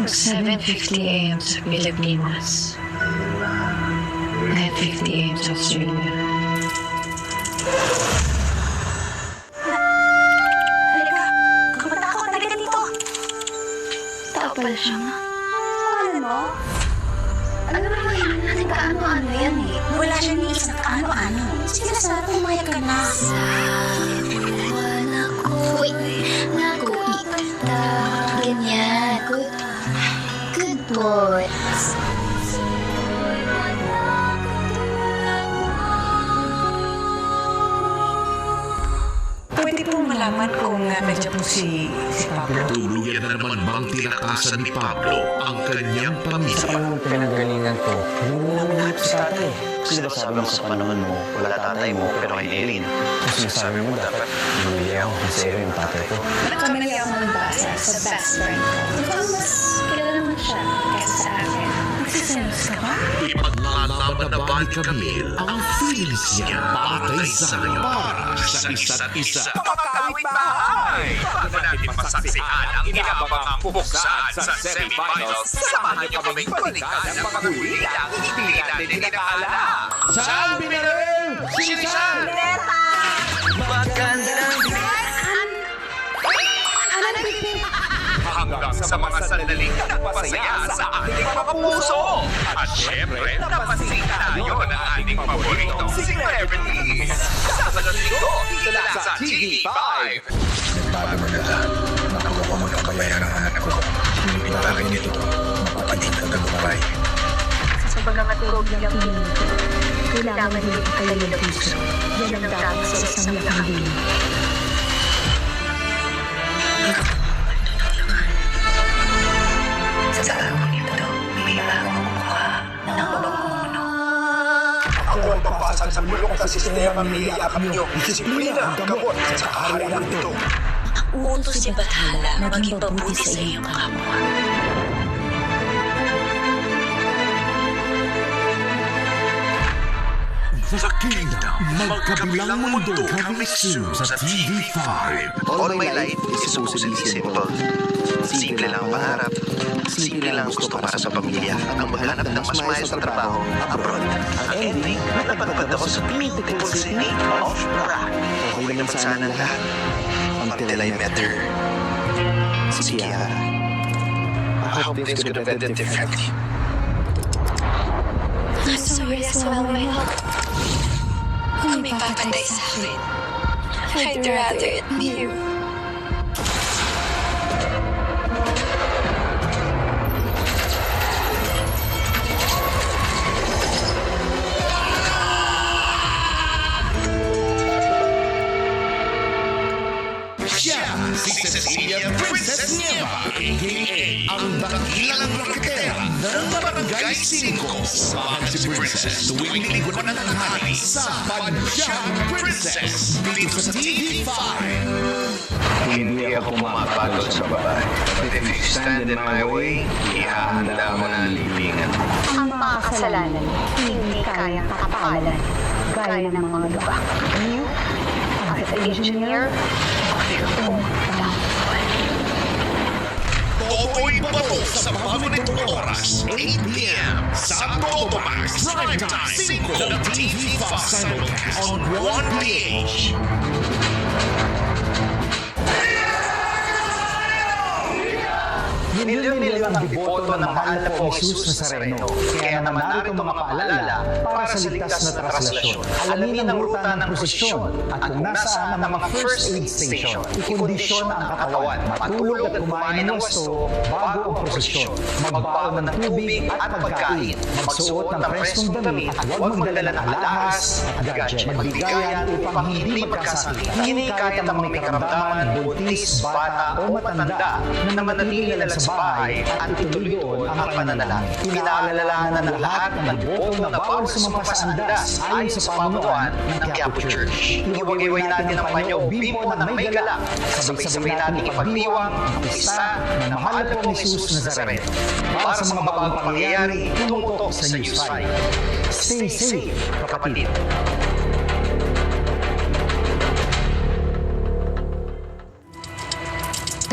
$7:50 a.m. sa Pilipinas. 9:50 a.m. sa Australia. Halika! Kumatakot! Halika dito! Tao pala siya, ma. Alam mo? Alam mo naman natin kaano-ano yan eh. Wala siya ni isang kaano-ano. Sige na, Sarah, pumayag ka na. Ganyan. Good boy. Pwede pong malaman kung nandiyan po si Pablo. Tuluyan na naman bang tinakasan ni Pablo ang kanyang pamilya? Ang pinanggalingan ko, hindi mo naman nahanap si tatay. Kasi diba sabi mo sa panahon mo, wala tatay mo, pero kay Eileen. Kung sinasabi mo dapat, bumili ako kasi sa'yo yung tatay ko. Kamili ako ng basa sa best friend ko. Ikaw mas kilala mo siya kaysa sa akin. Magsiselos ka ba? Ipaglalaban na ba ni Camille ang feelings niya batay sa para sa isa't isa? Makakawit bahay! Bago natin masaksihan ang inabangang pupuksaan sa semifinals, samahan niyo kaming balikan ang mga huli ang hindi natin inakala. Saan binaring? Sinisan! Magandang hanggang sa mga sandaling nagpasaya sa ating mga puso. At syempre, napansin tayo ng ating paboritong celebrities. Sabado Linggo, dito lang sa TV5. Bago mo na lahat, nakuha ko mo ng bayaran ng anak ko. Ngunit bakit nito, mapapalit ang tagumpay. Sa pagkamatulog ng piling, kailangan hindi kayo ng puso. Yan ang dapat sa isang yakang din. Sa araw nito, may bagong mukha ng babamuno. Ako ang papasag sa bulok sa sistema ng niyakap niyo. Disiplina, gamot, sa araw lang ito. Utos ni Bathala maging pabuti sa iyong kapwa. Sa Kingdom, magkabilang mundo coming soon sa TV5. All my life is supposedly simple. Simple lang ang pangarap. Simple lang ang gusto para sa pamilya. Ang maghanap ng mas maayos na trabaho abroad. Ang ending, napagpagod ako sa beautiful city of Prague. Okay naman sana lahat. Until I met her. Si Kiara. I hope this could have ended differently. I'm sorry as well, my love. Kung may papatay sa akin, I'd rather it be you. Siya, si Cecilia Princess Nieva, a.k.a. ang dakilang raketera ng Barangay 5. Samahan si Princess tuwing linggo ng tanghali sa Padyang Princess dito sa TV5. Hindi ako pumapagod sa babae. But if you stand in my way, ihahanda ko na ang libingan. Ang mga kasalanan, hindi kayang kakapalan. Gaya ng mga lupa. You, as an engineer, of your own downfall. Toto'y bato sa mga nitong oras, 8 p.m. sa Totomax Primetime 5 ng TV5 simulcast on 1PH. Milyon-milyon ang deboto ng mahal na pong Jesus Nazareno. Kaya naman narito mga paalala para sa ligtas na traslasyon. Alamin ang ruta ng prosesyon at kung nasaan ang mga first aid station. Ikondisyon ang katawan, matulog at kumain ng wasto bago ang prosesyon. Magbaon ng tubig at pagkain. Magsuot ng preskong damit at huwag magdala ng alahas at gadget. Magbigayan upang hindi magkasakit. Hinikayat ang mga may karamdaman, buntis, bata o matanda na manatili lang sa bahay at ituloy doon ang pananalangin. Pinaalalahanan ng lahat ng deboto na bawal sumampa sa andas ayon sa pamunuan ng Quiapo Church. Iwag-iway natin ang panyo bimpo ng may galak. Sabay-sabay natin ipagdiwang ang isa ng mahal po ni Jesus Nazareno. Para sa mga bagong pangyayari, tumutok sa News 5. Stay safe, kapatid.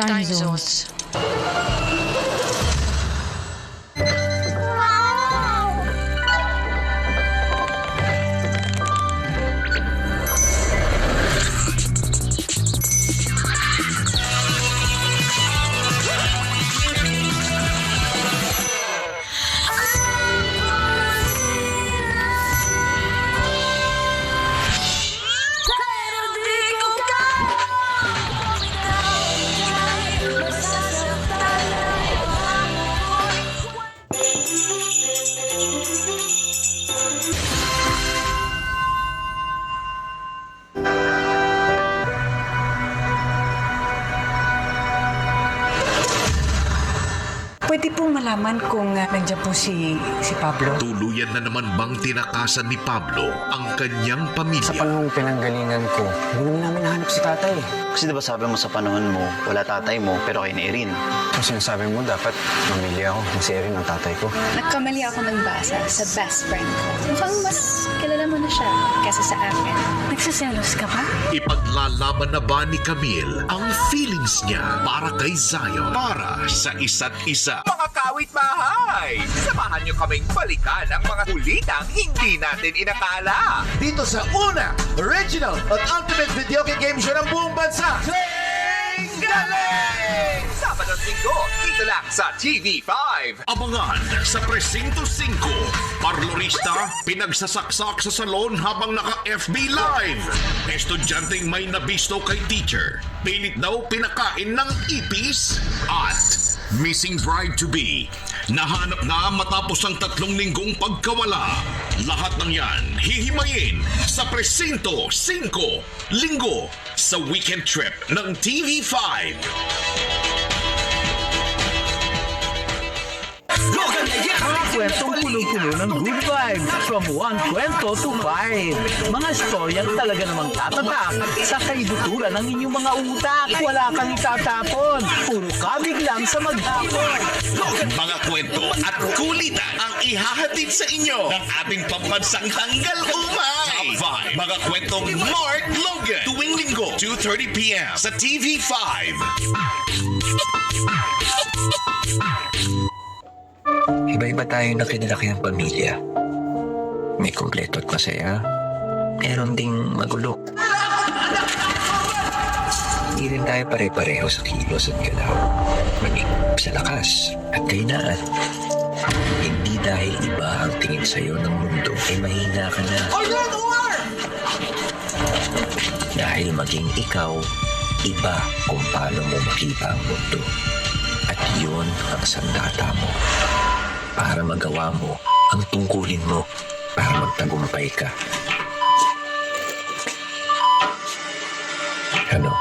time zones. Pwede pong malaman kung nandiyan po si Pablo? Tuluyan na naman bang tinakasan ni Pablo ang kanyang Sa pamilya? panahong pinanggalingan ko, hindi naman namin nahanap si tatay. Kasi diba sabi mo sa panahon mo, wala tatay mo, pero kayo ni Erin. Kung sinasabi mo, dapat mamilya ako. Mas Erin ang tatay ko. Nagkamali ako nagbasa sa best friend ko. Mukhang mas kilala mo na siya kaysa sa akin. Nagsaselos ka ba? Ipaglalaban na ba ni Camille ang feelings niya para kay Zion? Para sa isa't isa. Mga kawit bahay! Samahan niyo kaming balikan ang mga kulitang hindi natin inakala. Dito sa una, original at ultimate video game show ng buong bansa. Galing! Sabado at Linggo, dito lang sa TV5. Abangan sa Presinto 5. Parlorista, pinagsasaksak sa salon habang naka-FB Live. Estudyanteng may nabisto kay teacher. Pilit daw pinakain ng ipis. At missing bride-to-be. Nahanap na matapos ang 3 linggong pagkawala. Lahat ng yan hihimayin sa Presinto 5 Linggo sa weekend trip ng TV5. Mga kwentong puno-puno ng good vibes from 1 kwento to 5. Mga storyang talaga namang tatatak sa kaibuturan ng inyong mga utak. Wala kang itatapon. Puro kabig lang sa maghapon. Mga kwento at kulita ang ihahatid sa inyo ng ating pambansang tanggal umay. Mga kwentong Mark Logan tuwing Linggo 2:30 p.m. sa TV5. Iba-iba tayo na kinalakihan pamilya. May kumpleto at masaya. Meron ding magulo. Hindi rin tayo pare-pareho sa kilos at galaw. Manig sa lakas at kainaan. Hindi dahil iba ang tingin sa'yo ng mundo ay mahina ka na. Dahil maging ikaw, iba kung paano mo makita ang mundo. At yun ang sandata mo. Para magawa mo ang tungkulin mo para magtagumpay ka. Ano?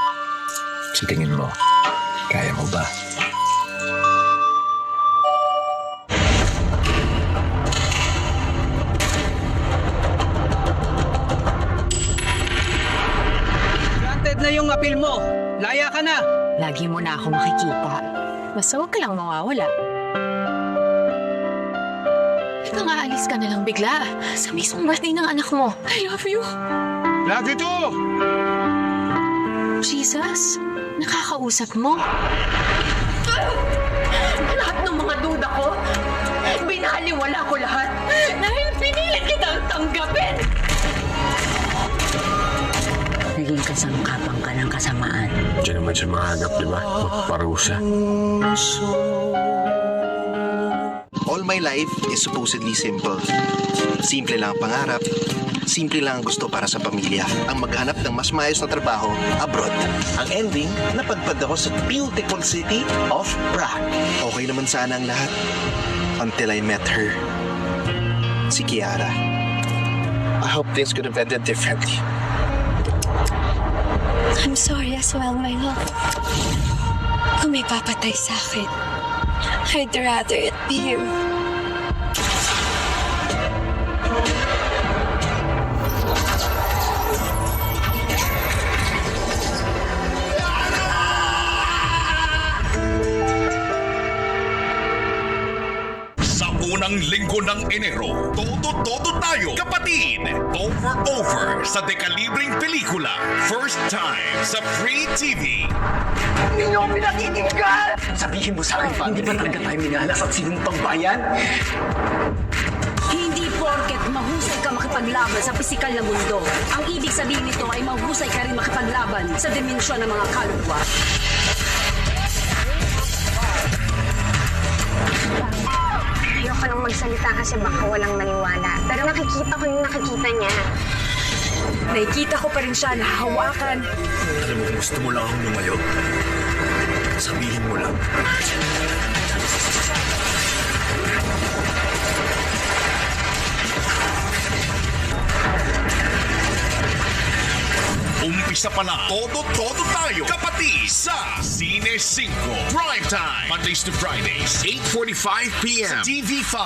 Sa tingin mo, kaya mo ba? Granted na yung appeal mo. Laya ka na. Lagi mo na ako makikita. Basta huwag ka lang mawawala. Ikaw nga, alis ka na lang bigla sa mismong birthday ng anak mo. I love you. Lagi to. Jesus, nakakausap mo. Lahat ng mga duda ko, binaliwala ko lahat dahil pinilit kitang tanggapin. Naging kasangkapan ka ng kasamaan. Diyan naman siya mahanap, di ba? Magparusa. All my life is supposedly simple. Simple lang ang pangarap, simple lang ang gusto para sa pamilya. Ang maghanap ng mas maayos na trabaho abroad. Ang ending, napadpad ako sa beautiful city of Prague. Okay naman sana ang lahat until I met her. Si Kiara. I hope things could have ended differently. I'm sorry as well, my love. Kung may papatay sa akin, I'd rather it be you. Sa unang linggo ng Enero, todo tayo, kapatid! Over sa dekalibreng pelikula. First time sa Free TV. Hindi niyo ako pinakikinggan! Sabihin mo sa akin, hindi ba talaga tayo minalas at sinumpang bayan? Hindi porket mahusay ka makipaglaban sa pisikal na mundo. Ang ibig sabihin nito ay mahusay ka rin makipaglaban sa dimensyon ng mga kaluluwa. Ayoko nang magsalita kasi baka walang maniwala. Pero nakikita ko yung nakikita niya. Nakikita ko pa rin siya nahahawakan. Alam mo kung gusto mo lang akong lumayo, sabihin mo lang. Umpisa pa na, todo tayo, kapatid, sa Cine 5. Prime time, Mondays to Fridays, 8:45 p.m. sa TV5.